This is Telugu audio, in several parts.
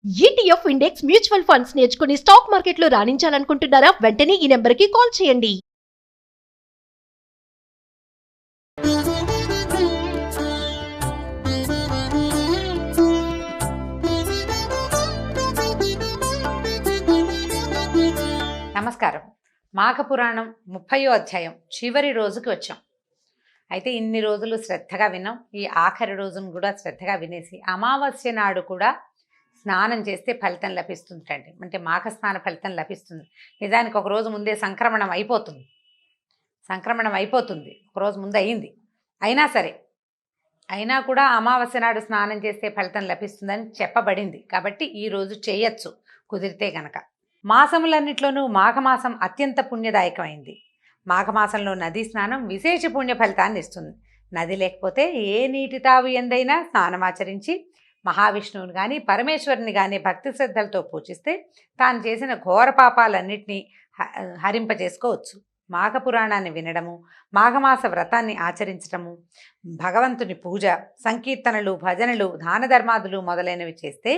ఈటీఎఫ్ ఇండెక్స్ మ్యూచువల్ ఫండ్స్ నేర్చుకుని స్టాక్ మార్కెట్లో రాణించాలనుకుంటున్నారా? వెంటనే ఈ నెంబర్కి కాల్ చేయండి. నమస్కారం. మాఘపురాణం 30వ అధ్యాయం చివరి రోజుకి వచ్చాం. అయితే ఇన్ని రోజులు శ్రద్ధగా విన్నాం. ఈ ఆఖరి రోజును కూడా శ్రద్ధగా వినేసి అమావాస్య నాడు కూడా స్నానం చేస్తే ఫలితం లభిస్తుందండి. అంటే మాఘ స్నాన ఫలితం లభిస్తుంది. నిజానికి ఒక రోజు ముందే సంక్రమణం అయిపోతుంది. ఒకరోజు ముందు అయింది. అయినా కూడా అమావాస్య నాడు స్నానం చేస్తే ఫలితం లభిస్తుందని చెప్పబడింది. కాబట్టి ఈరోజు చేయొచ్చు కుదిరితే గనక. మాసములన్నిట్లోనూ మాఘమాసం అత్యంత పుణ్యదాయకమైంది. మాఘమాసంలో నదీ స్నానం విశేష పుణ్య ఫలితాన్ని ఇస్తుంది. నది లేకపోతే ఏ నీటి తావు ఎందైనా స్నానమాచరించి మహావిష్ణువుని కానీ పరమేశ్వరుని కానీ భక్తి శ్రద్ధలతో పూజిస్తే తాను చేసిన ఘోర పాపాలన్నింటినీ హరింపజేసుకోవచ్చు. మాఘపురాణాన్ని వినడము, మాఘమాస వ్రతాన్ని ఆచరించడము, భగవంతుని పూజ, సంకీర్తనలు, భజనలు, దాన ధర్మాదులు మొదలైనవి చేస్తే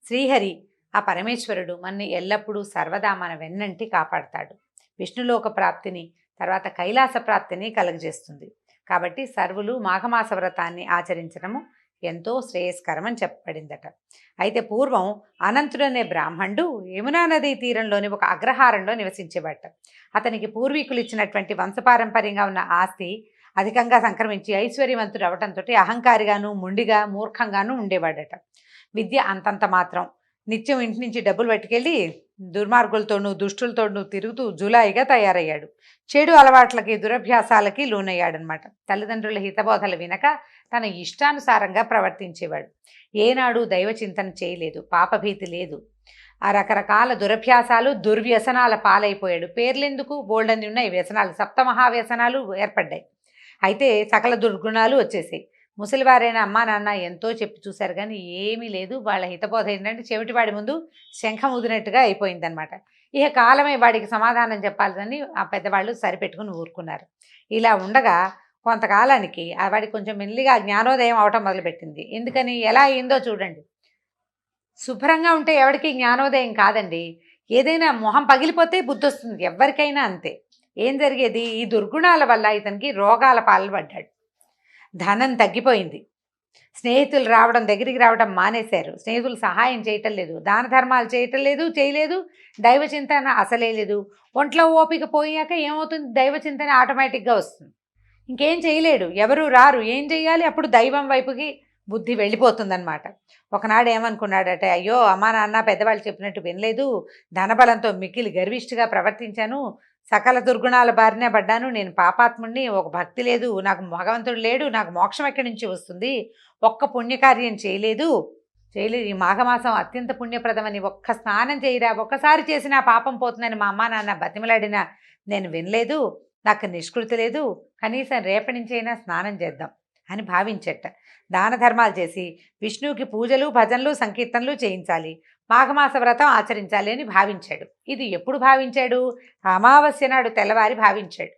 శ్రీహరి ఆ పరమేశ్వరుడు మనని ఎల్లప్పుడూ సర్వదా మన వెన్నంటి కాపాడతాడు. విష్ణులోక ప్రాప్తిని, తర్వాత కైలాస ప్రాప్తిని కలుగజేస్తుంది. కాబట్టి సర్వులు మాఘమాస వ్రతాన్ని ఆచరించడము ఎంతో శ్రేయస్కరమని చెప్పబడిందట. అయితే పూర్వం అనంతుడనే బ్రాహ్మణుడు యమునా నదీ తీరంలోని ఒక అగ్రహారంలో నివసించేవాట. అతనికి పూర్వీకులు ఇచ్చినటువంటి వంశపారంపర్యంగా ఉన్న ఆస్తి అధికంగా సంక్రమించి ఐశ్వర్యవంతుడు అవటంతో అహంకారిగాను, మొండిగా, మూర్ఖంగాను ఉండేవాడట. విద్య అంతంత మాత్రం. నిత్యం ఇంటి నుంచి డబ్బులు పట్టుకెళ్ళి దుర్మార్గులతోనూ దుష్టులతోనూ తిరుగుతూ జులాయిగా తయారయ్యాడు. చెడు అలవాట్లకి, దురభ్యాసాలకి లోనయ్యాడనమాట. తల్లిదండ్రుల హితబోధలు వినక తన ఇష్టానుసారంగా ప్రవర్తించేవాడు. ఏనాడు దైవచింతన చేయలేదు, పాపభీతి లేదు. ఆ రకరకాల దురభ్యాసాలు, దుర్వ్యసనాల పాలైపోయాడు. పేర్లెందుకు, బోల్డని ఉన్నాయి వ్యసనాలు, సప్తమహావ్యసనాలు ఏర్పడ్డాయి. అయితే సకల దుర్గుణాలు వచ్చేసాయి. ముసలివారైన అమ్మా నాన్న ఎంతో చెప్పి చూశారు కానీ ఏమీ లేదు. వాళ్ళ హితబోధ ఏంటంటే చెవిటివాడి ముందు శంఖం ఊదినట్టుగా అయిపోయిందనమాట. ఇక కాలమే వాడికి సమాధానం చెప్పాలని ఆ పెద్దవాళ్ళు సరిపెట్టుకుని ఊరుకున్నారు. ఇలా ఉండగా కొంతకాలానికి ఆ వాడికి కొంచెం మెల్లిగా జ్ఞానోదయం అవటం మొదలుపెట్టింది. ఎందుకని, ఎలా అయిందో చూడండి. శుభ్రంగా ఉంటే ఎవరికి జ్ఞానోదయం కాదండి. ఏదైనా మొహం పగిలిపోతే బుద్ధి వస్తుంది, ఎవరికైనా అంతే. ఏం జరిగేది, ఈ దుర్గుణాల వల్ల ఇతనికి రోగాల పాలు పడ్డాడు. ధనం తగ్గిపోయింది. స్నేహితులు దగ్గరికి రావడం మానేశారు. స్నేహితులు సహాయం చేయటం లేదు, దాన ధర్మాలు చేయలేదు. దైవ చింతన అసలే లేదు. ఒంట్లో ఓపిక పోయాక ఏమవుతుంది, దైవ చింతన ఆటోమేటిక్గా వస్తుంది. ఇంకేం చేయలేడు, ఎవరు రారు, ఏం చేయాలి? అప్పుడు దైవం వైపుకి బుద్ధి వెళ్ళిపోతుందన్నమాట. ఒకనాడు ఏమనుకున్నాడట, అయ్యో అమ్మా నాన్న పెద్దవాళ్ళు చెప్పినట్టు వినలేదు, ధనబలంతో మిక్కిలి గర్విష్ఠగా ప్రవర్తించాను, సకల దుర్గుణాల బారిన పడ్డాను, నేను పాపాత్ముడిని, ఒక భక్తి లేదు, నాకు భగవంతుడు లేడు, నాకు మోక్షం ఎక్కడి నుంచి వస్తుంది, ఒక్క పుణ్యకార్యం చేయలేదు. ఈ మాఘమాసం అత్యంత పుణ్యప్రదమని ఒక్క స్నానం చేయరా, ఒక్కసారి చేసినా పాపం పోతుందని మా అమ్మా నాన్న బతిమలాడినా నేను వినలేదు, నాకు నిష్కృతి లేదు, కనీసం రేపటి నుంచి అయినా స్నానం చేద్దాం అని భావించట. దాన ధర్మాలు చేసి విష్ణువుకి పూజలు, భజనలు, సంకీర్తనలు చేయించాలి, మాఘమాస వ్రతం ఆచరించాలి అని భావించాడు. ఇది ఎప్పుడు భావించాడు? అమావాస్య నాడు తెల్లవారి భావించాడు.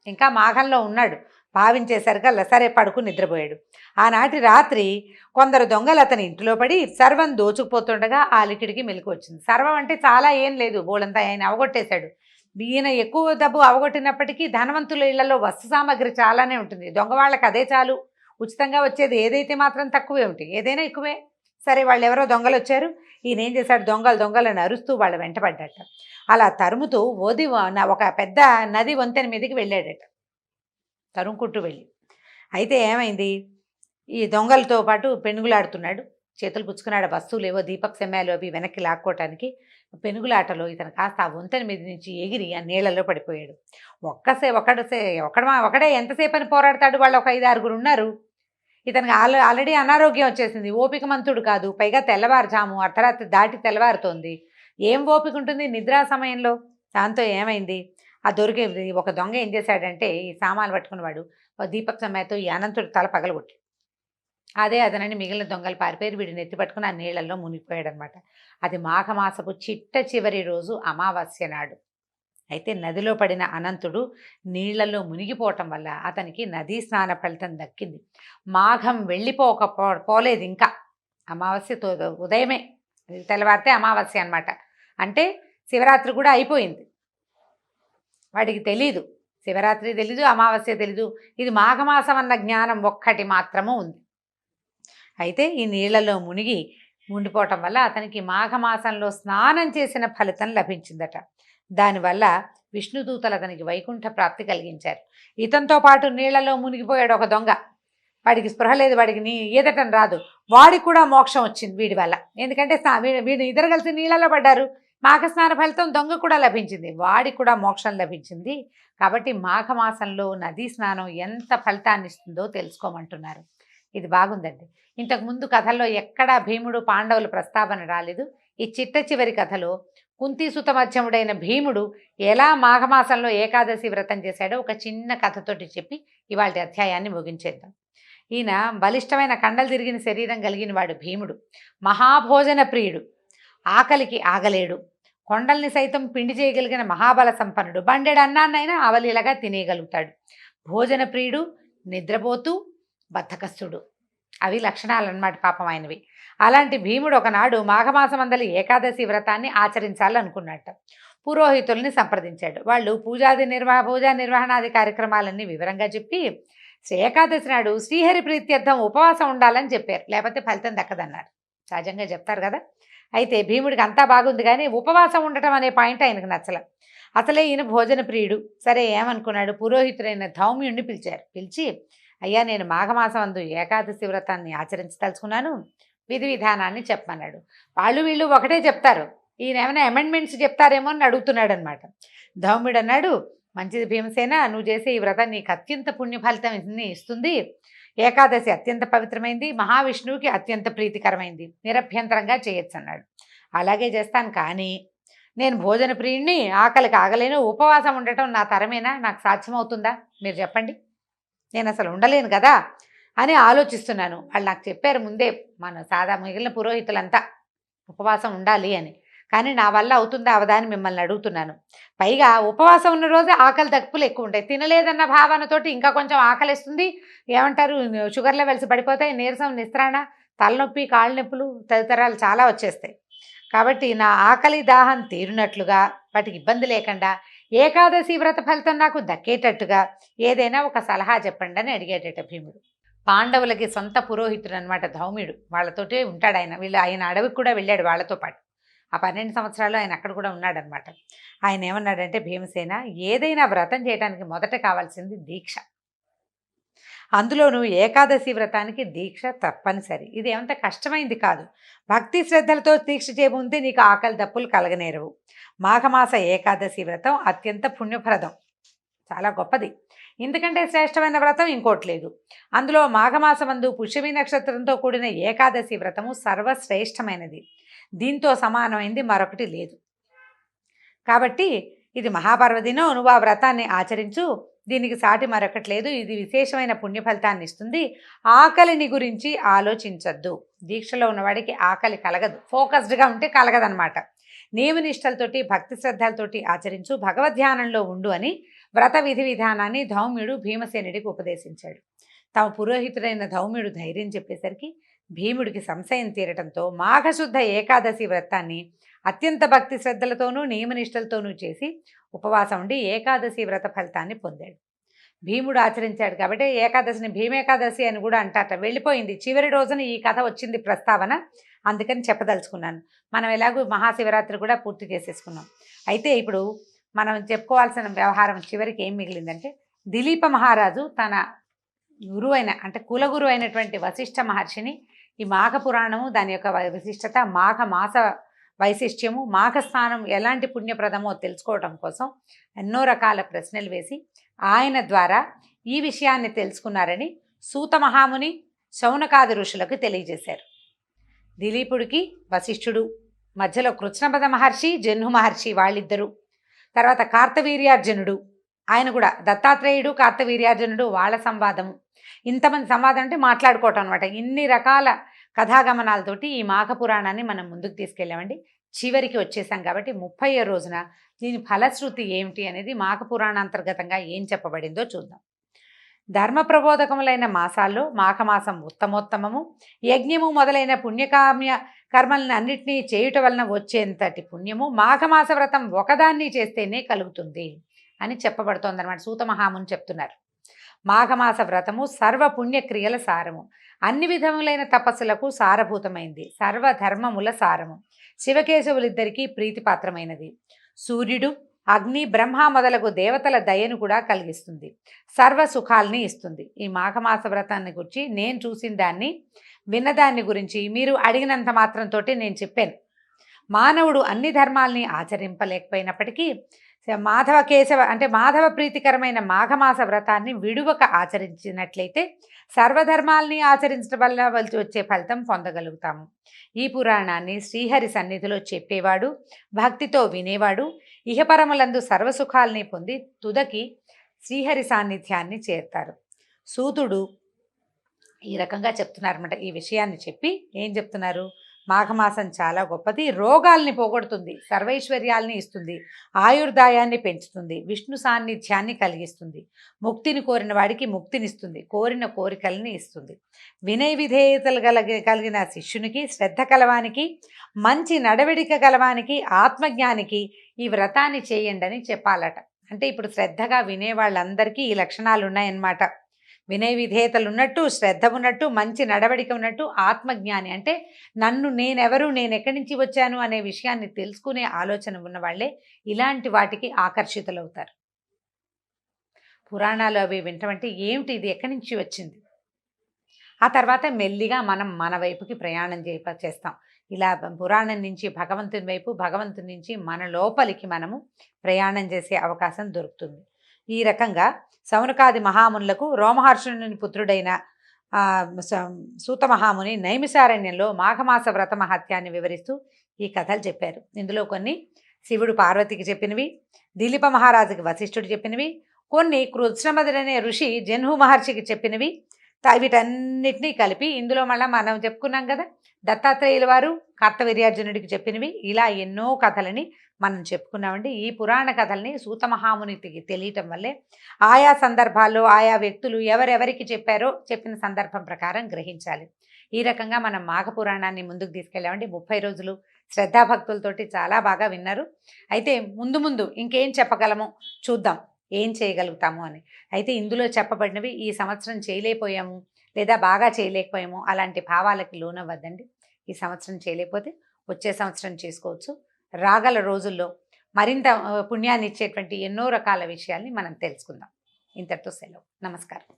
ఇంకా మాఘంలో ఉన్నాడు. భావించేసరికల్లా సరే పడుకుని నిద్రపోయాడు. ఆనాటి రాత్రి కొందరు దొంగలు అతని ఇంటిలో పడి సర్వం దోచుకుపోతుండగా ఆలికిడికి మెలకు వచ్చింది. సర్వం అంటే చాలా ఏం లేదు, బోలంతా ఆయన అవగొట్టేశాడు. ఈయన ఎక్కువ డబ్బు అవగొట్టినప్పటికీ ధనవంతుల ఇళ్లలో వస్తు సామాగ్రి చాలానే ఉంటుంది. దొంగ వాళ్ళకి అదే చాలు. ఉచితంగా వచ్చేది ఏదైతే మాత్రం తక్కువే ఉంటాయి, ఏదైనా ఎక్కువే. సరే, వాళ్ళు ఎవరో దొంగలు వచ్చారు. ఈయన ఏం చేశాడు, దొంగలని అరుస్తూ వాళ్ళ వెంటపడ్డట. అలా తరుముతూ ఒక పెద్ద నది వంతెన మీదకి వెళ్ళాడట, తరుముకుంటూ వెళ్ళి. అయితే ఏమైంది, ఈ దొంగలతో పాటు పెనుగులాడుతున్నాడు, చేతులు పుచ్చుకున్నాడు. వస్తువులు ఏవో దీపక్ సెమ్యాలు అవి వెనక్కి లాక్కోవటానికి. పెనుగులాటలో ఇతను కాస్త ఆ వంతెన మీద నుంచి ఎగిరి ఆ నీళ్ళలో పడిపోయాడు. ఒకడే ఎంతసేపు అని పోరాడతాడు? వాళ్ళు ఒక 5-6 ఉన్నారు. ఇతనికి ఆల్రెడీ అనారోగ్యం వచ్చేసింది, ఓపిక మంతుడు కాదు. పైగా తెల్లవారుజాము, అర్ధరాత్రి దాటి తెల్లవారుతోంది. ఏం ఓపిక ఉంటుంది నిద్రా సమయంలో? దాంతో ఏమైంది, ఆ దొరికే ఒక దొంగ ఏం చేశాడంటే, ఈ సామాన్లు పట్టుకున్నవాడు దీపక్ సమయంతో ఈ అనంతుడు తల పగలగొట్టి అదే అదనని మిగిలిన దొంగలు పారిపోయి వీడిని ఎత్తి పట్టుకుని ఆ నీళ్లలో మునిగిపోయాడనమాట. అది మాఘమాసపు చివరి రోజు అమావాస్య నాడు. అయితే నదిలో పడిన అనంతుడు నీళ్లలో మునిగిపోవటం వల్ల అతనికి నదీ స్నాన ఫలితం దక్కింది. మాఘం వెళ్ళిపోలేదు, ఇంకా అమావాస్య ఉదయమే తెల్లవారితే అమావాస్య అన్నమాట. అంటే శివరాత్రి కూడా అయిపోయింది. వాడికి తెలీదు, శివరాత్రి తెలీదు, అమావాస్య తెలీదు. ఇది మాఘమాసం అన్న జ్ఞానం ఒక్కటి మాత్రము ఉంది. అయితే ఈ నీళ్లలో ఉండిపోవటం వల్ల అతనికి మాఘమాసంలో స్నానం చేసిన ఫలితం లభించిందట. దానివల్ల విష్ణుదూతలు అతనికి వైకుంఠ ప్రాప్తి కలిగించారు. ఇతనితో పాటు నీళ్లలో మునిగిపోయాడు ఒక దొంగ. వాడికి స్పృహ లేదు, వాడికి ఈదటం రాదు. వాడికి కూడా మోక్షం వచ్చింది వీడి వల్ల. ఎందుకంటే వీడు ఇద్దరు కలిసి నీళ్ళలో పడ్డారు. మాఘ స్నాన ఫలితం దొంగ కూడా లభించింది, వాడికి కూడా మోక్షం లభించింది. కాబట్టి మాఘమాసంలో నదీ స్నానం ఎంత ఫలితాన్ని ఇస్తుందో తెలుసుకోమంటున్నారు. ఇది బాగుందండి. ఇంతకుముందు కథల్లో ఎక్కడా భీముడు పాండవుల ప్రస్తావన రాలేదు. ఈ చిట్ట చివరి కథలో కుంతీసుత మధ్యముడైన భీముడు ఎలా మాఘమాసంలో ఏకాదశి వ్రతం చేశాడో ఒక చిన్న కథతోటి చెప్పి ఇవాళ అధ్యాయాన్ని ముగించేద్దాం. ఈయన బలిష్టమైన కండలు తిరిగిన శరీరం కలిగిన వాడు భీముడు. మహాభోజన ప్రియుడు, ఆకలికి ఆగలేడు, కొండల్ని సైతం పిండి చేయగలిగిన మహాబల సంపన్నుడు, బండెడు అన్నాన్నైనా అవలీలగా తినేయగలుగుతాడు. భోజన ప్రియుడు, నిద్రపోతూ, బద్ధకస్తుడు. అవి లక్షణాలన్నమాట పాపం ఆయనవి. అలాంటి భీముడు ఒకనాడు మాఘమాసం అందలి ఏకాదశి వ్రతాన్ని ఆచరించాలనుకున్నట్ట. పురోహితుల్ని సంప్రదించాడు. వాళ్ళు పూజా నిర్వహణాది కార్యక్రమాలన్నీ వివరంగా చెప్పి ఏకాదశి నాడు శ్రీహరి ప్రీత్యర్థం ఉపవాసం ఉండాలని చెప్పారు, లేకపోతే ఫలితం దక్కదన్నారు. సహజంగా చెప్తారు కదా. అయితే భీముడికి అంతా బాగుంది, కానీ ఉపవాసం ఉండటం అనే పాయింట్ ఆయనకు నచ్చల. అసలే ఈయన భోజన ప్రియుడు. సరే ఏమనుకున్నాడు, పురోహితుడైన ధౌమ్యుడిని పిలిచి, అయ్యా నేను మాఘమాసం అందు ఏకాదశి వ్రతాన్ని ఆచరించదలుచుకున్నాను, విధి విధానాన్ని చెప్పమన్నాడు. వీళ్ళు ఒకటే చెప్తారు, ఈయన ఏమైనా అమెండ్మెంట్స్ చెప్తారేమో అని అడుగుతున్నాడు అనమాట. ధౌమ్యుడు అన్నాడు, మంచిది భీమసేన, నువ్వు చేసే ఈ వ్రతం నీకు అత్యంత పుణ్య ఫలితం ఇస్తుంది. ఏకాదశి అత్యంత పవిత్రమైంది, మహావిష్ణువుకి అత్యంత ప్రీతికరమైంది, నిరభ్యంతరంగా చేయొచ్చు అన్నాడు. అలాగే చేస్తాను, కానీ నేను భోజన ప్రియుణ్ణి, ఆకలికి ఆగలేను, ఉపవాసం ఉండటం నా తరమేనా, నాకు సాధ్యమవుతుందా మీరు చెప్పండి, నేను అసలు ఉండలేను కదా అని ఆలోచిస్తున్నాను. వాళ్ళు నాకు చెప్పారు ముందే, మన మిగిలిన పురోహితులంతా ఉపవాసం ఉండాలి అని, కానీ నా వల్ల అవుతుందా అవదా అని మిమ్మల్ని అడుగుతున్నాను. పైగా ఉపవాసం ఉన్న రోజు ఆకలి దప్పులు ఎక్కువ ఉంటాయి, తినలేదన్న భావనతోటి ఇంకా కొంచెం ఆకలిస్తుంది, ఏమంటారు షుగర్ లెవెల్స్ పడిపోతాయి, నీరసం, నిస్త్రాణ, తలనొప్పి, కాళ్ళ నొప్పులు తదితరాలు చాలా వచ్చేస్తాయి. కాబట్టి నా ఆకలి దాహం తీరినట్లుగా, వాటికి ఇబ్బంది లేకుండా ఏకాదశి వ్రత ఫలితం నాకు దక్కేటట్టుగా ఏదైనా ఒక సలహా చెప్పండి అని అడిగేటట భీముడు. పాండవులకి సొంత పురోహితుడు అనమాట ధౌమ్యుడు, వాళ్ళతోటే ఉంటాడు ఆయన. ఆయన అడవికి కూడా వెళ్ళాడు వాళ్ళతో పాటు. ఆ 12 సంవత్సరాలు ఆయన అక్కడ కూడా ఉన్నాడనమాట. ఆయన ఏమన్నాడంటే, భీమసేన, ఏదైనా వ్రతం చేయడానికి మొదట కావాల్సింది దీక్ష. అందులోనూ ఏకాదశి వ్రతానికి దీక్ష తప్పనిసరి. ఇది ఏమంత కష్టమైంది కాదు. భక్తి శ్రద్ధలతో దీక్ష చేయముందే నీకు ఆకలి దప్పులు కలగనేరవు. మాఘమాస ఏకాదశి వ్రతం అత్యంత పుణ్యప్రదం, చాలా గొప్పది. ఇందుకంటే శ్రేష్టమైన వ్రతం ఇంకోటి లేదు. అందులో మాఘమాసమందు పుష్యమి నక్షత్రంతో కూడిన ఏకాదశి వ్రతము సర్వశ్రేష్టమైనది. దీంతో సమానమైంది మరొకటి లేదు. కాబట్టి ఇది మహాపర్వదినం, నువ్వు ఆ వ్రతాన్ని ఆచరించు, దీనికి సాటి మరొకటి లేదు. ఇది విశేషమైన పుణ్యఫలితాన్ని ఇస్తుంది. ఆకలిని గురించి ఆలోచించద్దు. దీక్షలో ఉన్నవాడికి ఆకలి కలగదు, ఫోకస్డ్గా ఉంటే కలగదనమాట. నియమనిష్టలతోటి భక్తి శ్రద్ధలతోటి ఆచరించు, భగవద్ధ్యానంలో ఉండు అని వ్రత విధి విధానాన్ని ధౌమ్యుడు భీమసేనుడికి ఉపదేశించాడు. తమ పురోహితుడైన ధౌమ్యుడు ధైర్యం చెప్పేసరికి భీముడికి సంశయం తీరటంతో మాఘశుద్ధ ఏకాదశి వ్రతాన్ని అత్యంత భక్తి శ్రద్ధలతోనూ నియమనిష్టలతోనూ చేసి ఉపవాసం ఉండి ఏకాదశి వ్రత ఫలితాన్ని పొందాడు. భీముడు ఆచరించాడు కాబట్టి ఏకాదశిని భీమేకాదశి అని కూడా అంటారట. వెళ్ళిపోయింది, చివరి రోజున ఈ కథ వచ్చింది ప్రస్తావన, అందుకని చెప్పదలుచుకున్నాను. మనం ఎలాగో మహాశివరాత్రి కూడా పూర్తి చేసేసుకున్నాం. అయితే ఇప్పుడు మనం చెప్పుకోవాల్సిన వ్యవహారం చివరికి ఏం మిగిలిందంటే, దిలీప మహారాజు తన గురువైన, అంటే కులగురు అయినటువంటి వశిష్ఠ మహర్షిని ఈ మాఘ పురాణము, దాని యొక్క విశిష్టత, మాఘ మాస వైశిష్ట్యము, మాఘస్నానం ఎలాంటి పుణ్యప్రదమో తెలుసుకోవడం కోసం ఎన్నో రకాల ప్రశ్నలు వేసి ఆయన ద్వారా ఈ విషయాన్ని తెలుసుకున్నారని సూత మహాముని శౌనకాది ఋషులకు తెలియజేశారు. దిలీపుడికి వశిష్ఠుడు, మధ్యలో కృష్ణపద మహర్షి, జహ్ను మహర్షి వాళ్ళిద్దరూ, తర్వాత కార్తవీర్యార్జునుడు, ఆయన కూడా దత్తాత్రేయుడు, కార్తవీర్యార్జునుడు, వాళ్ళ సంవాదము. ఇంతమంది సంవాదం అంటే మాట్లాడుకోవటం అనమాట. ఇన్ని రకాల కథాగమనాలతోటి ఈ మాఘ పురాణాన్ని మనం ముందుకు తీసుకెళ్ళామండి. చివరికి వచ్చేసాం కాబట్టి 30వ రోజున దీని ఫలశ్రుతి ఏమిటి అనేది మాఘ పురాణాంతర్గతంగా ఏం చెప్పబడిందో చూద్దాం. ధర్మ ప్రబోధకములైన మాసాల్లో మాఘమాసం ఉత్తమోత్తమము. యజ్ఞము మొదలైన పుణ్యకామ్య కర్మలను అన్నిటినీ చేయుట వలన వచ్చేంతటి పుణ్యము మాఘమాస వ్రతం ఒకదాన్ని చేస్తేనే కలుగుతుంది అని చెప్పబడుతోందన్నమాట. సూత మహాముని చెప్తున్నారు. మాఘమాస వ్రతము సర్వ పుణ్యక్రియల సారము, అన్ని విధములైన తపస్సులకు సారభూతమైంది, సర్వధర్మముల సారము, శివకేశవులిద్దరికీ ప్రీతిపాత్రమైనది, సూర్యుడు అగ్ని బ్రహ్మ మొదలగు దేవతల దయను కూడా కలిగిస్తుంది, సర్వ సుఖాల్ని ఇస్తుంది. ఈ మాఘమాస వ్రతాన్ని గురించి నేను చూసిన దాన్ని విన్నదాన్ని గురించి మీరు అడిగినంత మాత్రంతో నేను చెప్పాను. మానవుడు అన్ని ధర్మాల్ని ఆచరింపలేకపోయినప్పటికీ మాధవ కేశవ అంటే మాధవ ప్రీతికరమైన మాఘమాస వ్రతాన్ని విడువక ఆచరించినట్లయితే సర్వధర్మాల్ని ఆచరించడం వల్ల వచ్చే ఫలితం పొందగలుగుతాము. ఈ పురాణాన్ని శ్రీహరి సన్నిధిలో చెప్పేవాడు, భక్తితో వినేవాడు ఇహపరములందు సర్వసుఖాల్ని పొంది తుదకి శ్రీహరి సాన్నిధ్యాన్ని చేరుతారు. సూతుడు ఈ రకంగా చెప్తున్నారన్నమాట. ఈ విషయాన్ని చెప్పి ఏం చెప్తున్నారు? మాఘమాసం చాలా గొప్పది, రోగాల్ని పోగొడుతుంది, సర్వైశ్వర్యాల్ని ఇస్తుంది, ఆయుర్దాయాన్ని పెంచుతుంది, విష్ణు సాన్నిధ్యాన్ని కలిగిస్తుంది, ముక్తిని కోరిన వాడికి ముక్తినిస్తుంది, కోరిన కోరికల్ని ఇస్తుంది, వినయ విధేయతలు కలిగిన శిష్యునికి, శ్రద్ధ కలవానికి, మంచి నడవడిక కలవానికి, ఆత్మజ్ఞానికి ఈ వ్రతాన్ని చేయండి అని చెప్పాలట. అంటే ఇప్పుడు శ్రద్ధగా వినే వాళ్ళందరికీ ఈ లక్షణాలు ఉన్నాయన్నమాట. వినయ విధేయతలు ఉన్నట్టు, శ్రద్ధ ఉన్నట్టు, మంచి నడవడిక ఉన్నట్టు, ఆత్మజ్ఞాని అంటే నేనెవరు, నేను ఎక్కడి నుంచి వచ్చాను అనే విషయాన్ని తెలుసుకునే ఆలోచన ఉన్న వాళ్ళే ఇలాంటి వాటికి ఆకర్షితులవుతారు. పురాణాలు అవి వింటమంటే ఏమిటి, ఇది ఎక్కడి నుంచి వచ్చింది? ఆ తర్వాత మెల్లిగా మనం మన వైపుకి ప్రయాణం చేస్తాం. ఇలా పురాణం నుంచి భగవంతుని వైపు, భగవంతుని నుంచి మన లోపలికి మనము ప్రయాణం చేసే అవకాశం దొరుకుతుంది. ఈ రకంగా సౌనకాది మహామునులకు రోమహర్షుని పుత్రుడైన సూత మహాముని నైమిసారణ్యంలో మాఘమాస వ్రత మహత్యాన్ని వివరిస్తూ ఈ కథలు చెప్పారు. ఇందులో కొన్ని శివుడు పార్వతికి చెప్పినవి, దిలీప మహారాజుకి వశిష్ఠుడు చెప్పినవి, కొన్ని కృష్ణమదుడనే ఋషి జన్హు మహర్షికి చెప్పినవి, వీటన్నిటినీ కలిపి ఇందులో మళ్ళీ మనం చెప్పుకున్నాం కదా, దత్తాత్రేయుల వారు కార్తవీర్యార్జునుడికి చెప్పినవి, ఇలా ఎన్నో కథలని మనం చెప్పుకున్నామండి. ఈ పురాణ కథల్ని సూత మహామునికి తెలియటం వల్లే ఆయా సందర్భాల్లో ఆయా వ్యక్తులు ఎవరెవరికి చెప్పారో చెప్పిన సందర్భం ప్రకారం గ్రహించాలి. ఈ రకంగా మనం మాఘ పురాణాన్ని ముందుకు తీసుకెళ్ళామండి. 30 రోజులు శ్రద్ధాభక్తులతోటి చాలా బాగా విన్నారు. అయితే ముందు ముందు ఇంకేం చెప్పగలమో చూద్దాం, ఏం చేయగలుగుతాము అని. అయితే ఇందులో చెప్పబడినవి ఈ సంవత్సరం చేయలేకపోయాము లేదా బాగా చేయలేకపోయాము అలాంటి భావాలకి లోనవ్వద్దండి. ఈ సంవత్సరం చేయలేకపోతే వచ్చే సంవత్సరం చేసుకోవచ్చు. రాగల రోజుల్లో మరింత పుణ్యాన్ని ఇచ్చేటువంటి ఎన్నో రకాల విషయాల్ని మనం తెలుసుకుందాం. ఇంతటితో సెలవు. నమస్కారం.